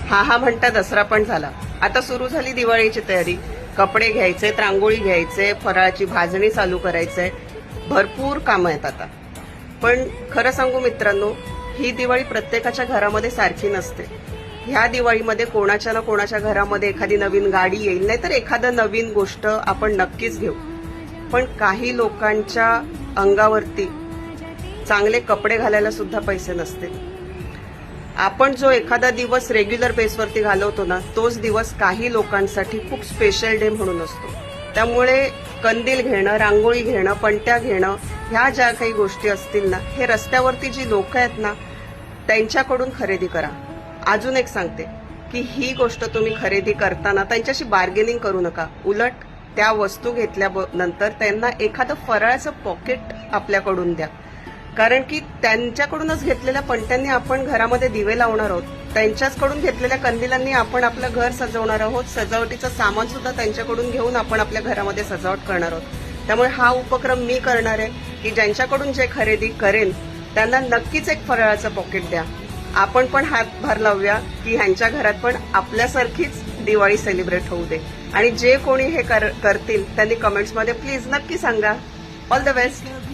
हा म्हणता दसरा पण झाला. आता सुरू झाली दिवाळीची तयारी. कपडे घ्यायचे, रांगोळी घ्यायचे, फराळाची भाजणी चालू करायचंय. भरपूर कामं आहेत आता. पण खरं सांगू मित्रांनो, ही दिवाळी प्रत्येकाच्या घरामध्ये सारखी नसते. ह्या दिवाळीमध्ये कोणाच्या ना कोणाच्या घरामध्ये एखादी नवीन गाडी येईल, नाही तर एखादं नवीन गोष्ट आपण नक्कीच घेऊ. पण काही लोकांच्या अंगावरती चांगले कपडे घालायला सुद्धा पैसे नसते. आपण जो एखादा दिवस रेग्युलर बेसवरती घालवतो ना, तोच दिवस काही लोकांसाठी खूप स्पेशल डे म्हणून असतो. त्यामुळे कंदील घेणं, रांगोळी घेणं, पणत्या घेणं, ह्या ज्या काही गोष्टी असतील ना, हे रस्त्यावरती जी लोक आहेत ना, त्यांच्याकडून खरेदी करा. अजून एक सांगते की ही गोष्ट तुम्ही खरेदी करताना त्यांच्याशी बार्गेनिंग करू नका. उलट त्या वस्तू घेतल्यानंतर त्यांना एखादं फराळाचं पॉकेट आपल्याकडून द्या. कारण की त्यांच्याकडूनच घेतलेल्या पणत्यांनी आपण घरामध्ये दिवे लावणार आहोत. त्यांच्याचकडून घेतलेल्या कंदिलांनी आपण आपलं घर सजवणार आहोत. सजावटीचं सामान सुद्धा त्यांच्याकडून घेऊन आपण आपल्या घरामध्ये सजावट करणार आहोत. त्यामुळे हा उपक्रम मी करणार आहे की ज्यांच्याकडून जे खरेदी करेल त्यांना नक्कीच एक फराळाचं पॉकेट द्या. आपण पण हातभार लावूया की ह्यांच्या घरात पण आपल्यासारखीच दिवाळी सेलिब्रेट होऊ दे. आणि जे कोणी हे करतील त्यांनी कमेंट्समध्ये प्लीज नक्की सांगा. All the best.